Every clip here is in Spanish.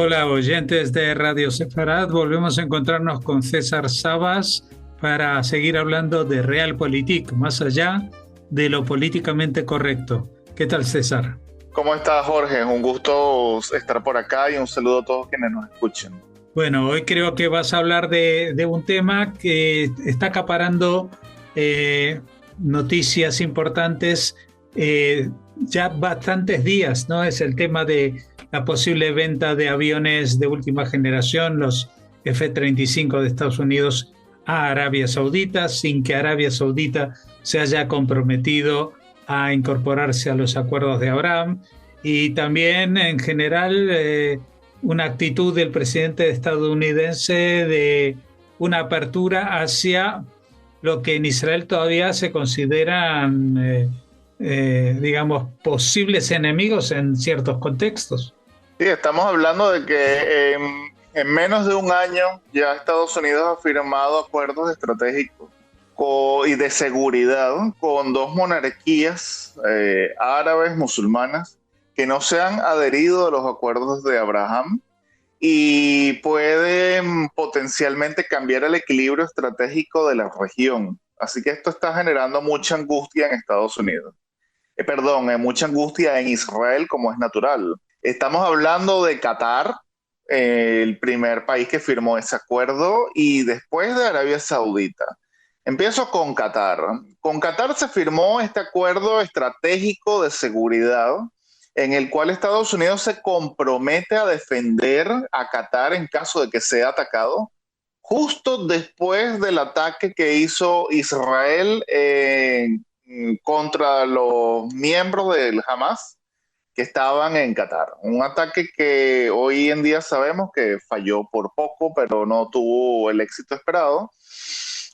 Hola, oyentes de Radio Sefarad. Volvemos a encontrarnos con César Sabas para seguir hablando de Realpolitik, más allá de lo políticamente correcto. ¿Qué tal, César? ¿Cómo estás, Jorge? Un gusto estar por acá y un saludo a todos quienes nos escuchen. Bueno, hoy creo que vas a hablar de un tema que está acaparando eh, noticias importantes ya bastantes días, ¿no? Es el tema de la posible venta de aviones de última generación, los F-35 de Estados Unidos a Arabia Saudita, sin que Arabia Saudita se haya comprometido a incorporarse a los acuerdos de Abraham. Y también, en general, una actitud del presidente estadounidense de una apertura hacia lo que en Israel todavía se consideran, digamos, posibles enemigos en ciertos contextos. Sí, estamos hablando de que en menos de un año ya Estados Unidos ha firmado acuerdos estratégicos y de seguridad con dos monarquías árabes musulmanas que no se han adherido a los acuerdos de Abraham y pueden potencialmente cambiar el equilibrio estratégico de la región. Así que esto está generando mucha angustia en Estados Unidos. Perdón, mucha angustia en Israel, como es natural. Estamos hablando de Qatar, el primer país que firmó ese acuerdo, y después de Arabia Saudita. Empiezo con Qatar. Con Qatar se firmó este acuerdo estratégico de seguridad en el cual Estados Unidos se compromete a defender a Qatar en caso de que sea atacado, justo después del ataque que hizo Israel contra los miembros del Hamas que estaban en Qatar. Un ataque que hoy en día sabemos que falló por poco, pero no tuvo el éxito esperado.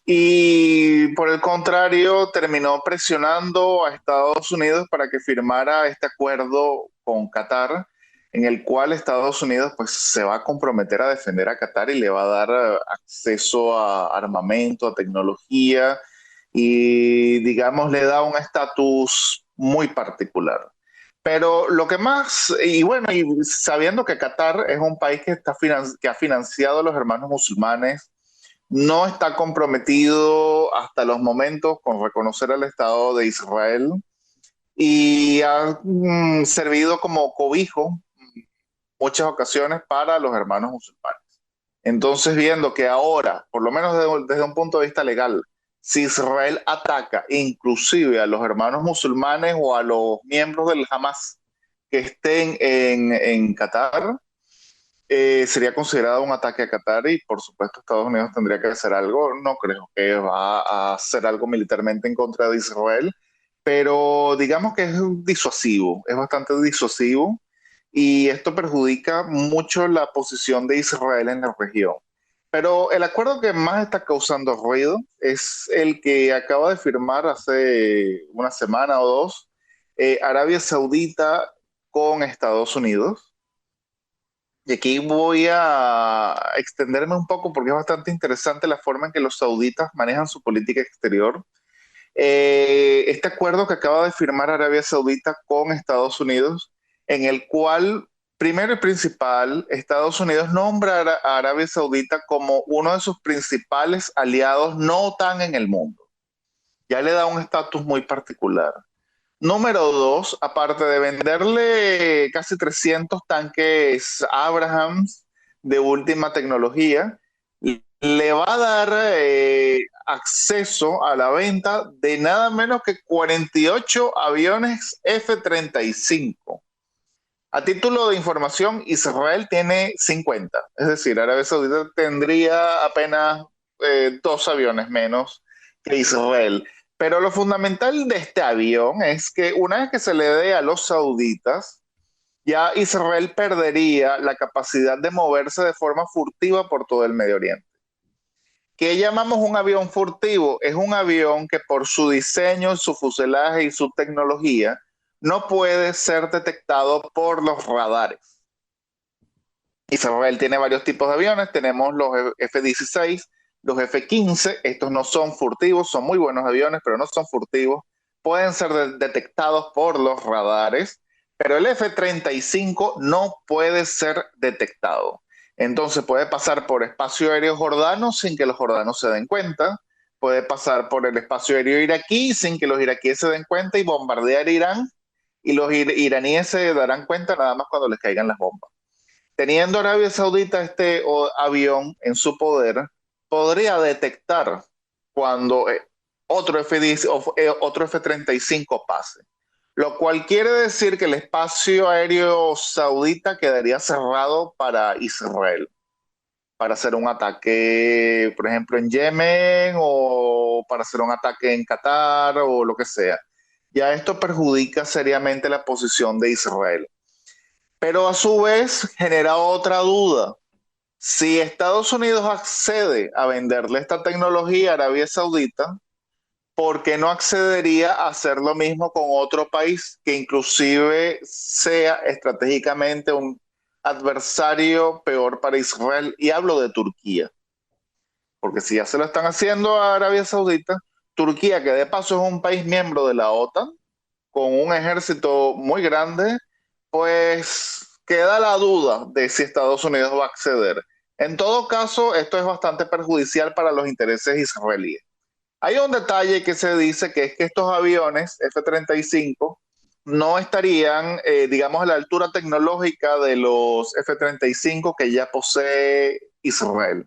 Y por el contrario, terminó presionando a Estados Unidos para que firmara este acuerdo con Qatar, en el cual Estados Unidos pues, se va a comprometer a defender a Qatar y le va a dar acceso a armamento, a tecnología y, digamos, le da un estatus muy particular. Pero lo que más, y bueno, y sabiendo que Qatar es un país que ha financiado a los hermanos musulmanes, no está comprometido hasta los momentos con reconocer al Estado de Israel y ha servido como cobijo muchas ocasiones para los hermanos musulmanes. Entonces, viendo que ahora, por lo menos desde un punto de vista legal, si Israel ataca inclusive a los hermanos musulmanes o a los miembros del Hamas que estén en Qatar, sería considerado un ataque a Qatar y por supuesto Estados Unidos tendría que hacer algo. No creo que va a hacer algo militarmente en contra de Israel, pero digamos que es disuasivo, es bastante disuasivo y esto perjudica mucho la posición de Israel en la región. Pero el acuerdo que más está causando ruido es el que acaba de firmar hace una semana o dos Arabia Saudita con Estados Unidos. Y aquí voy a extenderme un poco porque es bastante interesante la forma en que los sauditas manejan su política exterior. Este acuerdo que acaba de firmar Arabia Saudita con Estados Unidos, en el cual, primero y principal, Estados Unidos nombra a Arabia Saudita como uno de sus principales aliados no OTAN en el mundo. Ya le da un estatus muy particular. Número dos, aparte de venderle casi 300 tanques Abrams de última tecnología, le va a dar acceso a la venta de nada menos que 48 aviones F-35. A título de información, Israel tiene 50, es decir, Arabia Saudita tendría apenas dos aviones menos que Israel. Pero lo fundamental de este avión es que una vez que se le dé a los sauditas, ya Israel perdería la capacidad de moverse de forma furtiva por todo el Medio Oriente. ¿Qué llamamos un avión furtivo? Es un avión que por su diseño, su fuselaje y su tecnología no puede ser detectado por los radares. Israel tiene varios tipos de aviones, tenemos los F-16, los F-15, estos no son furtivos, son muy buenos aviones, pero no son furtivos, pueden ser detectados por los radares, pero el F-35 no puede ser detectado. Entonces puede pasar por espacio aéreo jordano sin que los jordanos se den cuenta, puede pasar por el espacio aéreo iraquí sin que los iraquíes se den cuenta y bombardear Irán y los iraníes se darán cuenta nada más cuando les caigan las bombas. Teniendo Arabia Saudita este avión en su poder, podría detectar cuando otro F-35 pase. Lo cual quiere decir que el espacio aéreo saudita quedaría cerrado para Israel, para hacer un ataque, por ejemplo, en Yemen o para hacer un ataque en Qatar o lo que sea. Ya esto perjudica seriamente la posición de Israel. Pero a su vez genera otra duda. Si Estados Unidos accede a venderle esta tecnología a Arabia Saudita, ¿por qué no accedería a hacer lo mismo con otro país que inclusive sea estratégicamente un adversario peor para Israel? Y hablo de Turquía, porque si ya se lo están haciendo a Arabia Saudita, Turquía, que de paso es un país miembro de la OTAN, con un ejército muy grande, pues queda la duda de si Estados Unidos va a acceder. En todo caso, esto es bastante perjudicial para los intereses israelíes. Hay un detalle que se dice que es que estos aviones F-35 no estarían, digamos, a la altura tecnológica de los F-35 que ya posee Israel.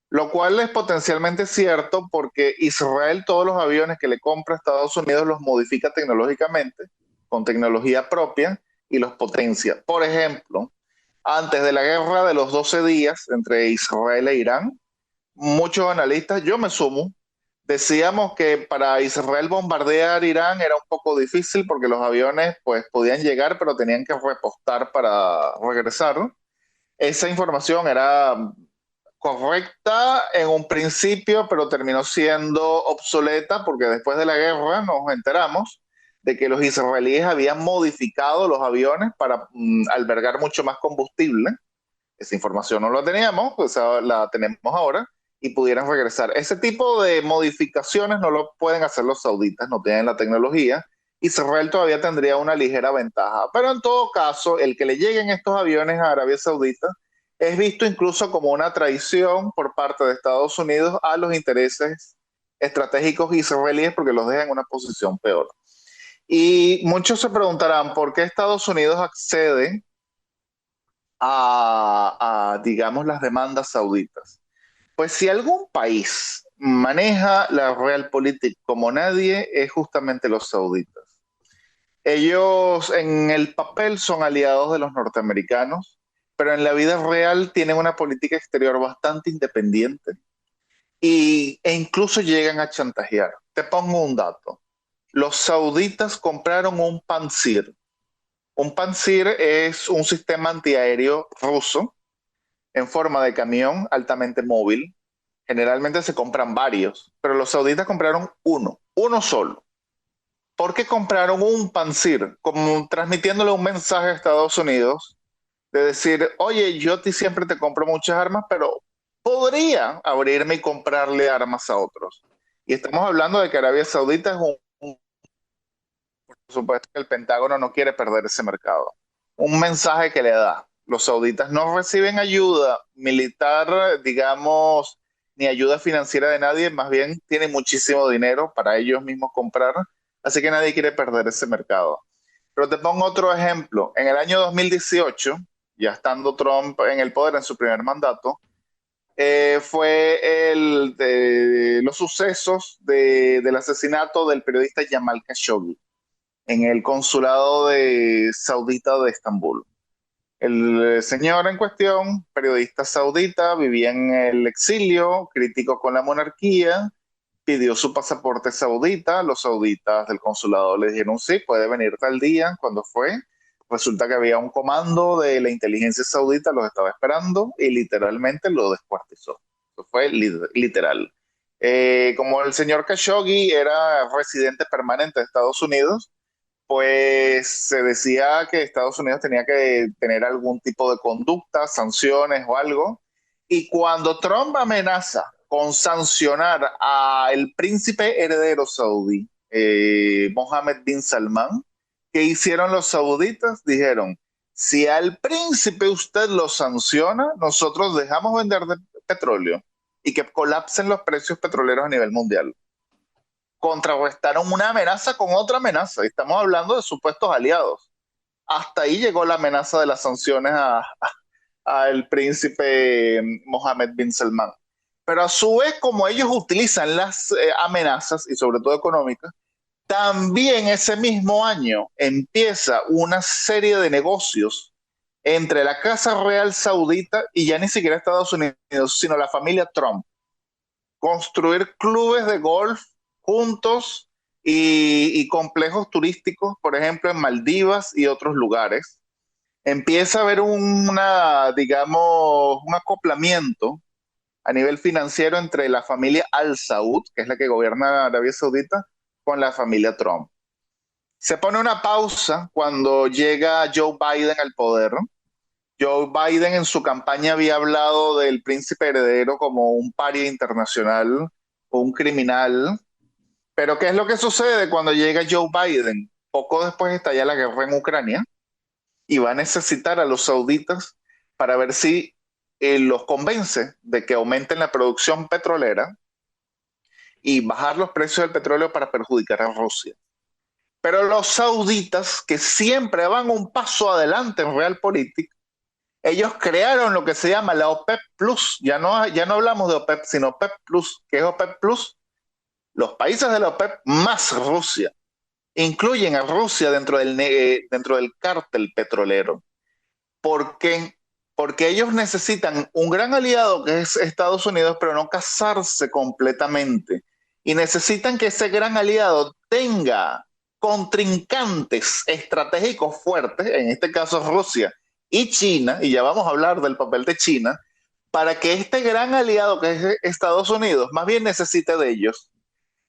Lo cual es potencialmente cierto porque Israel todos los aviones que le compra a Estados Unidos los modifica tecnológicamente, con tecnología propia, y los potencia. Por ejemplo, antes de la guerra de los 12 días entre Israel e Irán, muchos analistas, yo me sumo, decíamos que para Israel bombardear Irán era un poco difícil porque los aviones pues podían llegar pero tenían que repostar para regresar. Esa información era correcta en un principio, pero terminó siendo obsoleta porque después de la guerra nos enteramos de que los israelíes habían modificado los aviones para albergar mucho más combustible. Esa información no la teníamos, pues la tenemos ahora y pudieran regresar. Ese tipo de modificaciones no lo pueden hacer los sauditas, no tienen la tecnología. Israel todavía tendría una ligera ventaja, pero en todo caso, el que le lleguen estos aviones a Arabia Saudita es visto incluso como una traición por parte de Estados Unidos a los intereses estratégicos israelíes porque los deja en una posición peor. Y muchos se preguntarán por qué Estados Unidos accede digamos, las demandas sauditas. Pues si algún país maneja la realpolitik como nadie, es justamente los sauditas. Ellos en el papel son aliados de los norteamericanos, pero en la vida real tienen una política exterior bastante independiente e incluso llegan a chantajear. Te pongo un dato. Los sauditas compraron un Pantsir. Un Pantsir es un sistema antiaéreo ruso en forma de camión altamente móvil. Generalmente se compran varios, pero los sauditas compraron uno solo. ¿Por qué compraron un Pantsir? Como transmitiéndole un mensaje a Estados Unidos de decir, oye, yo a ti siempre te compro muchas armas, pero podría abrirme y comprarle armas a otros. Y estamos hablando de que Arabia Saudita es por supuesto que el Pentágono no quiere perder ese mercado. Un mensaje que le da. Los sauditas no reciben ayuda militar, digamos, ni ayuda financiera de nadie, más bien tienen muchísimo dinero para ellos mismos comprar, así que nadie quiere perder ese mercado. Pero te pongo otro ejemplo. En el año 2018, ya estando Trump en el poder en su primer mandato, fue los sucesos del asesinato del periodista Jamal Khashoggi en el consulado saudita de Estambul. El señor en cuestión, periodista saudita, vivía en el exilio, crítico con la monarquía, pidió su pasaporte saudita, los sauditas del consulado le dijeron sí, puede venir tal día, cuando fue. Resulta que había un comando de la inteligencia saudita, los estaba esperando y literalmente lo descuartizó. Eso fue literal. Como el señor Khashoggi era residente permanente de Estados Unidos, pues se decía que Estados Unidos tenía que tener algún tipo de conducta, sanciones o algo. Y cuando Trump amenaza con sancionar al príncipe heredero saudí, Mohammed bin Salman, ¿qué hicieron los sauditas? Dijeron, si al príncipe usted lo sanciona, nosotros dejamos vender petróleo y que colapsen los precios petroleros a nivel mundial. Contrarrestaron una amenaza con otra amenaza. Estamos hablando de supuestos aliados. Hasta ahí llegó la amenaza de las sanciones al príncipe Mohammed bin Salman. Pero a su vez, como ellos utilizan las amenazas, y sobre todo económicas, también ese mismo año empieza una serie de negocios entre la Casa Real Saudita y ya ni siquiera Estados Unidos, sino la familia Trump. Construir clubes de golf juntos y complejos turísticos, por ejemplo, en Maldivas y otros lugares. Empieza a haber digamos, un acoplamiento a nivel financiero entre la familia Al Saud, que es la que gobierna Arabia Saudita, con la familia Trump. Se pone una pausa cuando llega Joe Biden al poder. Joe Biden en su campaña había hablado del príncipe heredero como un paria internacional o un criminal. Pero ¿qué es lo que sucede cuando llega Joe Biden? Poco después estalla la guerra en Ucrania y va a necesitar a los sauditas para ver si los convence de que aumenten la producción petrolera y bajar los precios del petróleo para perjudicar a Rusia. Pero los sauditas, que siempre van un paso adelante en Realpolitik, ellos crearon lo que se llama la OPEP Plus. Ya no hablamos de OPEP, sino OPEP Plus. ¿Qué es OPEP Plus? Los países de la OPEP más Rusia. Incluyen a Rusia dentro del cártel petrolero. ¿Por qué? Porque ellos necesitan un gran aliado que es Estados Unidos, pero no casarse completamente. Y necesitan que ese gran aliado tenga contrincantes estratégicos fuertes, en este caso Rusia y China, y ya vamos a hablar del papel de China, para que este gran aliado que es Estados Unidos más bien necesite de ellos.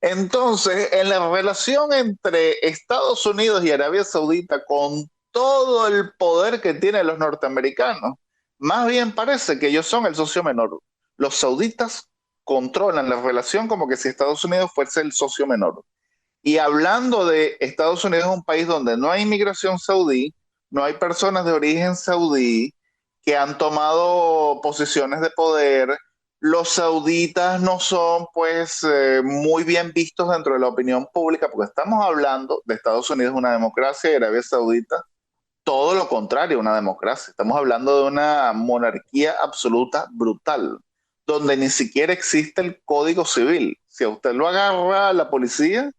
Entonces, en la relación entre Estados Unidos y Arabia Saudita, con todo el poder que tienen los norteamericanos, más bien parece que ellos son el socio menor. Los sauditas controlan la relación como que si Estados Unidos fuese el socio menor. Y hablando de Estados Unidos, un país donde no hay inmigración saudí, no hay personas de origen saudí que han tomado posiciones de poder, los sauditas no son pues muy bien vistos dentro de la opinión pública, porque estamos hablando de Estados Unidos, una democracia, y Arabia Saudita, todo lo contrario, una democracia. Estamos hablando de una monarquía absoluta brutal, donde ni siquiera existe el código civil. Si a usted lo agarra la policía,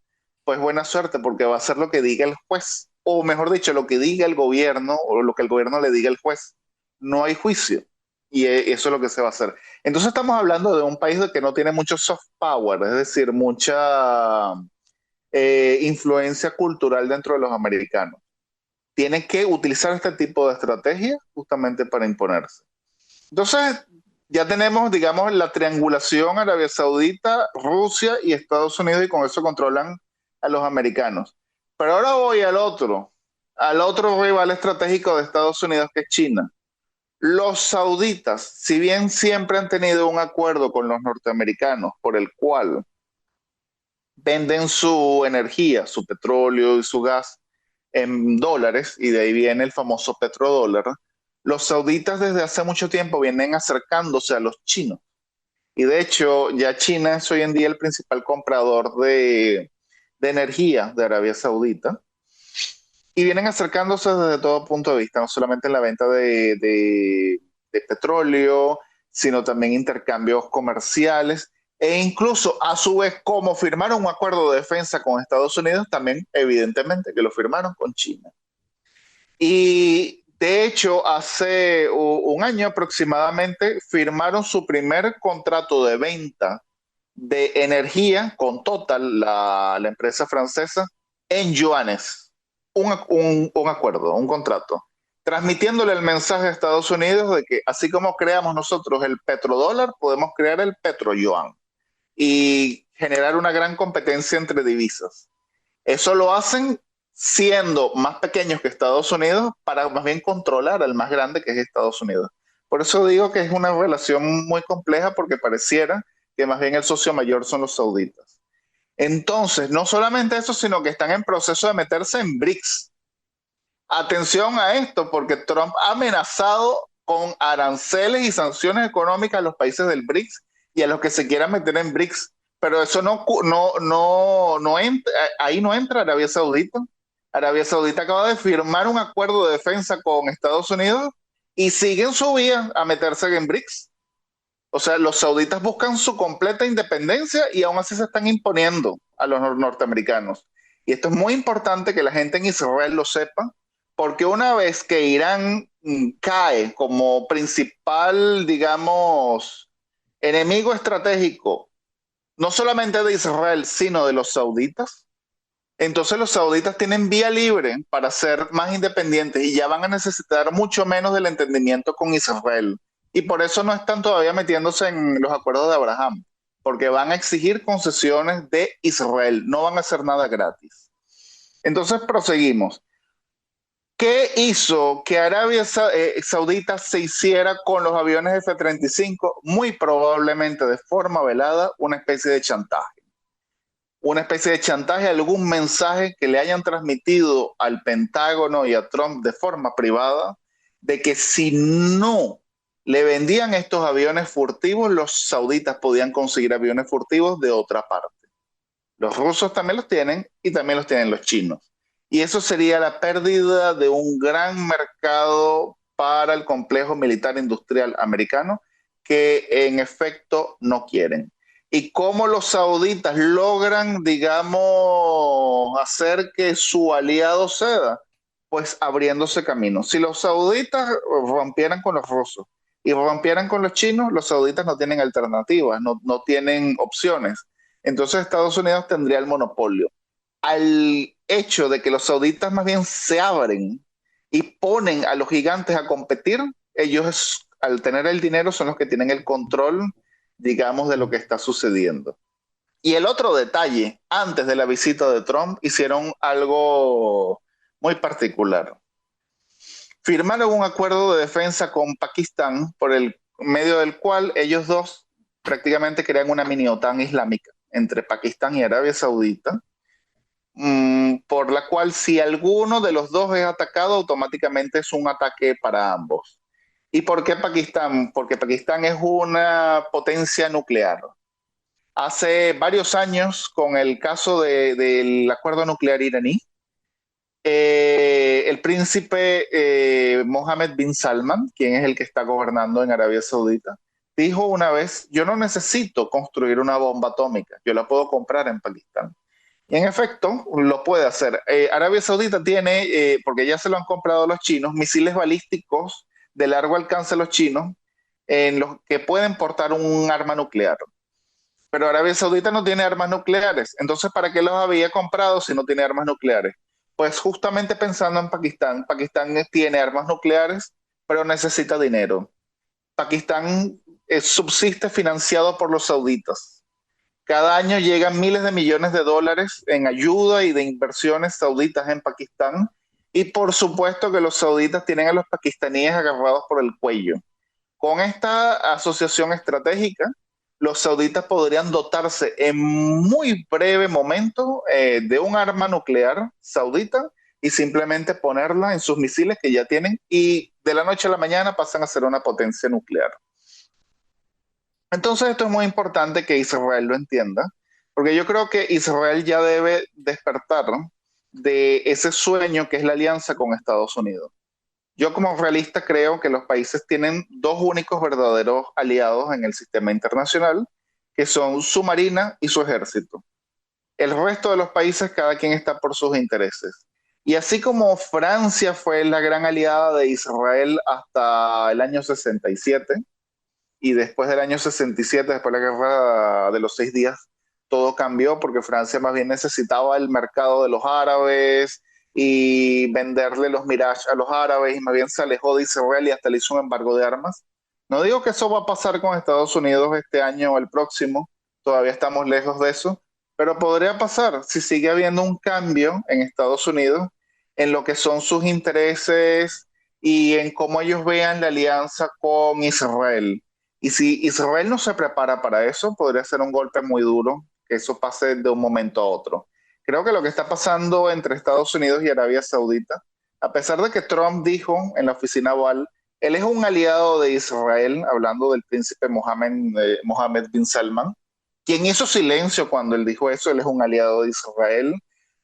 pues buena suerte, porque va a hacer lo que diga el juez, o mejor dicho, lo que diga el gobierno, o lo que el gobierno le diga al juez. No hay juicio, y eso es lo que se va a hacer. Entonces estamos hablando de un país que no tiene mucho soft power, es decir, mucha influencia cultural dentro de los americanos. Tienen que utilizar este tipo de estrategia justamente para imponerse. Entonces, ya tenemos, digamos, la triangulación Arabia Saudita, Rusia y Estados Unidos, y con eso controlan a los americanos. Pero ahora voy al otro rival estratégico de Estados Unidos, que es China. Los sauditas, si bien siempre han tenido un acuerdo con los norteamericanos por el cual venden su energía, su petróleo y su gas en dólares, y de ahí viene el famoso petrodólar, los sauditas desde hace mucho tiempo vienen acercándose a los chinos. Y de hecho, ya China es hoy en día el principal comprador de energía de Arabia Saudita. Y vienen acercándose desde todo punto de vista, no solamente en la venta de petróleo, sino también intercambios comerciales. E incluso, a su vez, como firmaron un acuerdo de defensa con Estados Unidos, también evidentemente que lo firmaron con China. Y de hecho, hace un año aproximadamente firmaron su primer contrato de venta de energía con Total, la empresa francesa, en yuanes. Un acuerdo, un contrato, transmitiéndole el mensaje a Estados Unidos de que así como creamos nosotros el petrodólar, podemos crear el petroyuan y generar una gran competencia entre divisas. Eso lo hacen siendo más pequeños que Estados Unidos para más bien controlar al más grande, que es Estados Unidos. Por eso digo que es una relación muy compleja, porque pareciera que más bien el socio mayor son los sauditas. Entonces, no solamente eso, sino que están en proceso de meterse en BRICS. Atención a esto, porque Trump ha amenazado con aranceles y sanciones económicas a los países del BRICS y a los que se quieran meter en BRICS. Pero eso no entra, ahí no entra Arabia Saudita. Arabia Saudita acaba de firmar un acuerdo de defensa con Estados Unidos y siguen su vía a meterse en BRICS. O sea, los sauditas buscan su completa independencia y aún así se están imponiendo a los norteamericanos. Y esto es muy importante que la gente en Israel lo sepa, porque una vez que Irán cae como principal, digamos, enemigo estratégico, no solamente de Israel, sino de los sauditas, entonces los sauditas tienen vía libre para ser más independientes y ya van a necesitar mucho menos del entendimiento con Israel. Y por eso no están todavía metiéndose en los acuerdos de Abraham, porque van a exigir concesiones de Israel, no van a hacer nada gratis. Entonces proseguimos. ¿Qué hizo que Arabia Saudita se hiciera con los aviones F-35? Muy probablemente de forma velada, una especie de chantaje. Una especie de chantaje, algún mensaje que le hayan transmitido al Pentágono y a Trump de forma privada, de que si no le vendían estos aviones furtivos, los sauditas podían conseguir aviones furtivos de otra parte. Los rusos también los tienen y también los tienen los chinos. Y eso sería la pérdida de un gran mercado para el complejo militar industrial americano que en efecto no quieren. Y cómo los sauditas logran, digamos, hacer que su aliado ceda, pues abriéndose camino. Si los sauditas rompieran con los rusos y rompieran con los chinos, los sauditas no tienen alternativas, no tienen opciones. Entonces Estados Unidos tendría el monopolio. Al hecho de que los sauditas más bien se abren y ponen a los gigantes a competir, ellos al tener el dinero son los que tienen el control, digamos, de lo que está sucediendo. Y el otro detalle, antes de la visita de Trump, hicieron algo muy particular. Firmaron un acuerdo de defensa con Pakistán por el medio del cual ellos dos prácticamente crean una mini OTAN islámica entre Pakistán y Arabia Saudita, por la cual si alguno de los dos es atacado, automáticamente es un ataque para ambos. ¿Y por qué Pakistán? Porque Pakistán es una potencia nuclear. Hace varios años, con el caso del acuerdo nuclear iraní, el príncipe Mohammed bin Salman, quien es el que está gobernando en Arabia Saudita, dijo una vez, yo no necesito construir una bomba atómica, yo la puedo comprar en Pakistán. Y en efecto, lo puede hacer. Arabia Saudita tiene, porque ya se lo han comprado los chinos, misiles balísticos de largo alcance los chinos, en los que pueden portar un arma nuclear. Pero Arabia Saudita no tiene armas nucleares. Entonces, ¿para qué los había comprado si no tiene armas nucleares? Pues justamente pensando en Pakistán, Pakistán tiene armas nucleares, pero necesita dinero. Pakistán subsiste financiado por los sauditas. Cada año llegan miles de millones de dólares en ayuda y de inversiones sauditas en Pakistán. Y por supuesto que los sauditas tienen a los pakistaníes agarrados por el cuello. Con esta asociación estratégica, los sauditas podrían dotarse en muy breve momento de un arma nuclear saudita y simplemente ponerla en sus misiles que ya tienen y de la noche a la mañana pasan a ser una potencia nuclear. Entonces esto es muy importante que Israel lo entienda, porque yo creo que Israel ya debe despertar de ese sueño que es la alianza con Estados Unidos. Yo como realista creo que los países tienen dos únicos verdaderos aliados en el sistema internacional, que son su marina y su ejército. El resto de los países, cada quien está por sus intereses. Y así como Francia fue la gran aliada de Israel hasta el año 67, y después del año 67, después de la guerra de los 6 días, todo cambió porque Francia más bien necesitaba el mercado de los árabes y venderle los Mirage a los árabes y más bien se alejó de Israel y hasta le hizo un embargo de armas. No digo que eso va a pasar con Estados Unidos este año o el próximo, todavía estamos lejos de eso, pero podría pasar si sigue habiendo un cambio en Estados Unidos en lo que son sus intereses y en cómo ellos vean la alianza con Israel. Y si Israel no se prepara para eso, podría ser un golpe muy duro, que eso pase de un momento a otro. Creo que lo que está pasando entre Estados Unidos y Arabia Saudita A pesar de que Trump dijo en la oficina Oval, él es un aliado de Israel, hablando del príncipe Mohammed bin Salman, quien hizo silencio cuando él dijo eso, él es un aliado de Israel.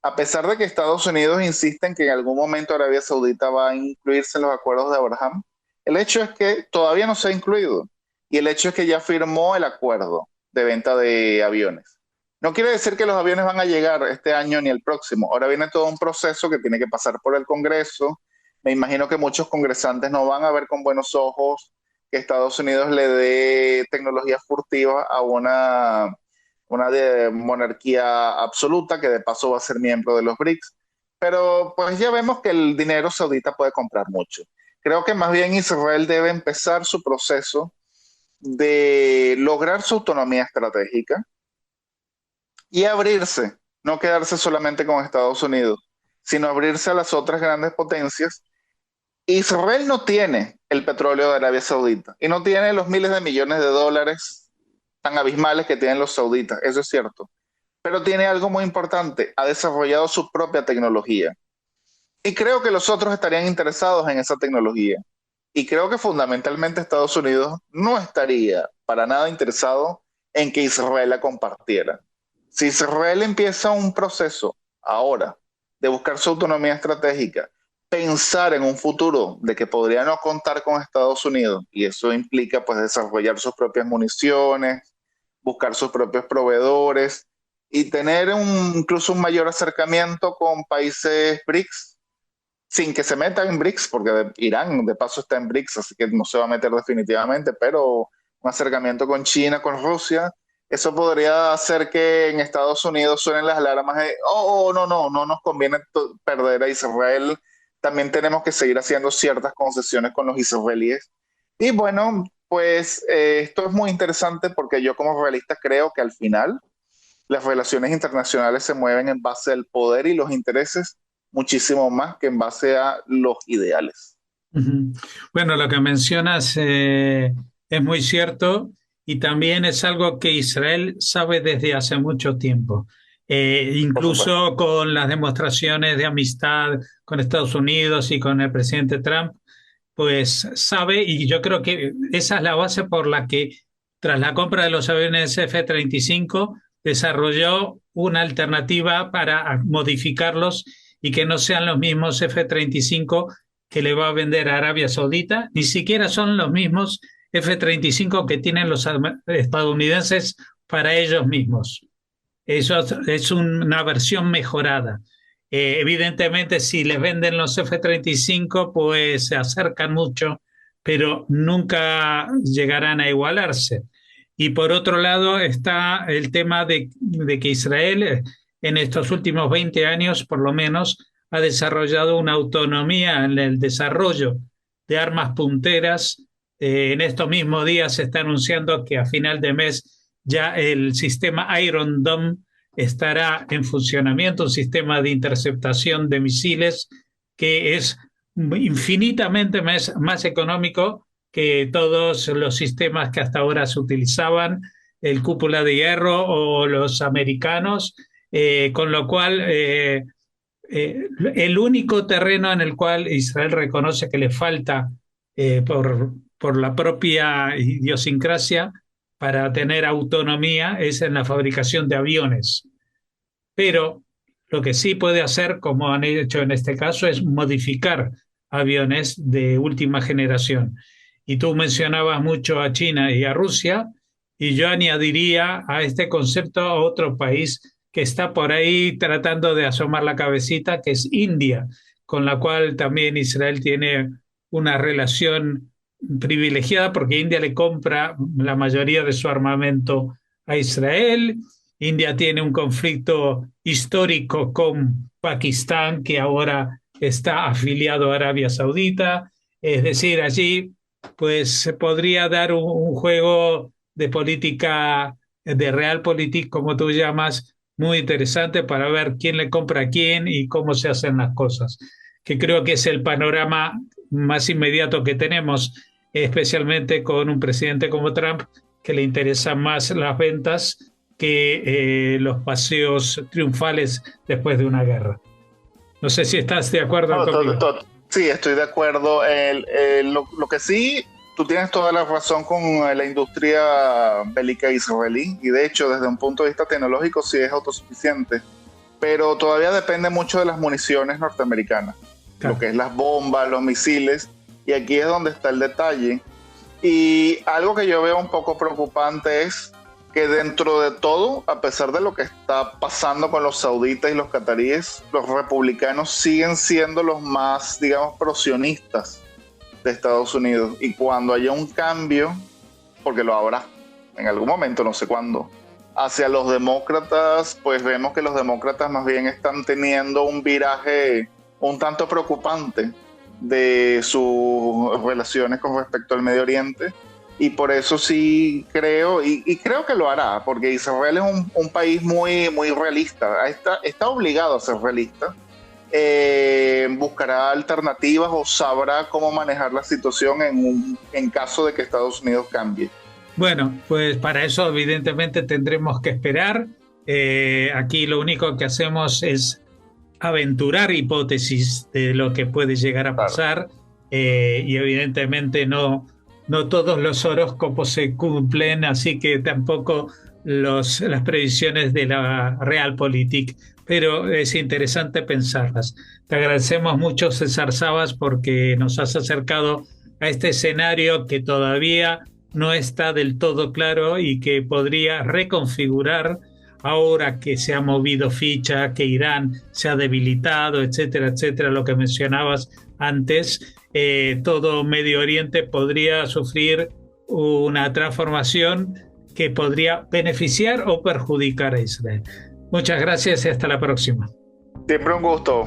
A pesar de que Estados Unidos insiste en que en algún momento Arabia Saudita va a incluirse en los acuerdos de Abraham, el hecho es que todavía no se ha incluido y el hecho es que ya firmó el acuerdo de venta de aviones. No quiere decir que los aviones van a llegar este año ni el próximo. Ahora viene todo un proceso que tiene que pasar por el Congreso. Me imagino que muchos congresantes no van a ver con buenos ojos que Estados Unidos le dé tecnología furtiva a una de monarquía absoluta, que de paso va a ser miembro de los BRICS. Pero pues ya vemos que el dinero saudita puede comprar mucho. Creo que más bien Israel debe empezar su proceso de lograr su autonomía estratégica y abrirse, no quedarse solamente con Estados Unidos, sino abrirse a las otras grandes potencias. Israel no tiene el petróleo de Arabia Saudita y no tiene los miles de millones de dólares tan abismales que tienen los sauditas, eso es cierto. Pero tiene algo muy importante, ha desarrollado su propia tecnología. Y creo que los otros estarían interesados en esa tecnología. Y creo que fundamentalmente Estados Unidos no estaría para nada interesado en que Israel la compartiera. Si Israel empieza un proceso ahora de buscar su autonomía estratégica, pensar en un futuro de que podría no contar con Estados Unidos, y eso implica pues desarrollar sus propias municiones, buscar sus propios proveedores y tener incluso un mayor acercamiento con países BRICS, sin que se metan en BRICS, porque Irán de paso está en BRICS, así que no se va a meter definitivamente, pero un acercamiento con China, con Rusia, eso podría hacer que en Estados Unidos suenen las alarmas de, no nos conviene perder a Israel, también tenemos que seguir haciendo ciertas concesiones con los israelíes. Y bueno, pues esto es muy interesante porque yo como realista creo que al final las relaciones internacionales se mueven en base al poder y los intereses muchísimo más que en base a los ideales. Ujú. Bueno, lo que mencionas es muy cierto y también es algo que Israel sabe desde hace mucho tiempo. Por supuesto. Incluso con las demostraciones de amistad con Estados Unidos y con el presidente Trump, pues sabe, y yo creo que esa es la base por la que tras la compra de los aviones F-35 desarrolló una alternativa para modificarlos y que no sean los mismos F-35 que le va a vender a Arabia Saudita, ni siquiera son los mismos F-35 que tienen los estadounidenses para ellos mismos. Eso es una versión mejorada. Evidentemente, si les venden los F-35, pues se acercan mucho, pero nunca llegarán a igualarse. Y por otro lado está el tema de que Israel en estos últimos 20 años, por lo menos, ha desarrollado una autonomía en el desarrollo de armas punteras. En estos mismos días se está anunciando que a final de mes ya el sistema Iron Dome estará en funcionamiento, un sistema de interceptación de misiles que es infinitamente más económico que todos los sistemas que hasta ahora se utilizaban, el cúpula de hierro o los americanos, con lo cual el único terreno en el cual Israel reconoce que le falta por la propia idiosincrasia para tener autonomía es en la fabricación de aviones. Pero lo que sí puede hacer, como han hecho en este caso, es modificar aviones de última generación. Y tú mencionabas mucho a China y a Rusia, y yo añadiría a este concepto a otro país que está por ahí tratando de asomar la cabecita, que es India, con la cual también Israel tiene una relación privilegiada porque India le compra la mayoría de su armamento a Israel. India tiene un conflicto histórico con Pakistán, que ahora está afiliado a Arabia Saudita. Es decir, allí pues se podría dar un juego de política, de realpolitik, como tú llamas, muy interesante para ver quién le compra a quién y cómo se hacen las cosas, que creo que es el panorama más inmediato que tenemos, especialmente con un presidente como Trump, que le interesan más las ventas que los paseos triunfales después de una guerra. No sé si estás de acuerdo No, conmigo. sí, estoy de acuerdo. Lo que sí, tú tienes toda la razón con la industria bélica israelí, y de hecho, desde un punto de vista tecnológico, sí es autosuficiente, pero todavía depende mucho de las municiones norteamericanas, lo Claro. que es las bombas, los misiles, y aquí es donde está el detalle. Y algo que yo veo un poco preocupante es que dentro de todo, a pesar de lo que está pasando con los sauditas y los cataríes, los republicanos siguen siendo los más, digamos, prosionistas de Estados Unidos. Y cuando haya un cambio, porque lo habrá en algún momento, no sé cuándo, hacia los demócratas, pues vemos que los demócratas más bien están teniendo un viraje un tanto preocupante de sus relaciones con respecto al Medio Oriente. Y por eso sí creo, y creo que lo hará, porque Israel es un país muy, muy realista, está obligado a ser realista. Buscará alternativas o sabrá cómo manejar la situación en caso de que Estados Unidos cambie. Bueno, pues para eso evidentemente tendremos que esperar. Aquí lo único que hacemos es aventurar hipótesis de lo que puede llegar a Claro. pasar, y evidentemente no todos los horóscopos se cumplen, así que tampoco las previsiones de la Realpolitik, pero es interesante pensarlas. Te agradecemos mucho, César Sabas, porque nos has acercado a este escenario que todavía no está del todo claro y que podría reconfigurar ahora que se ha movido ficha, que Irán se ha debilitado, etcétera, etcétera, lo que mencionabas antes, todo Medio Oriente podría sufrir una transformación que podría beneficiar o perjudicar a Israel. Muchas gracias y hasta la próxima. Siempre un gusto.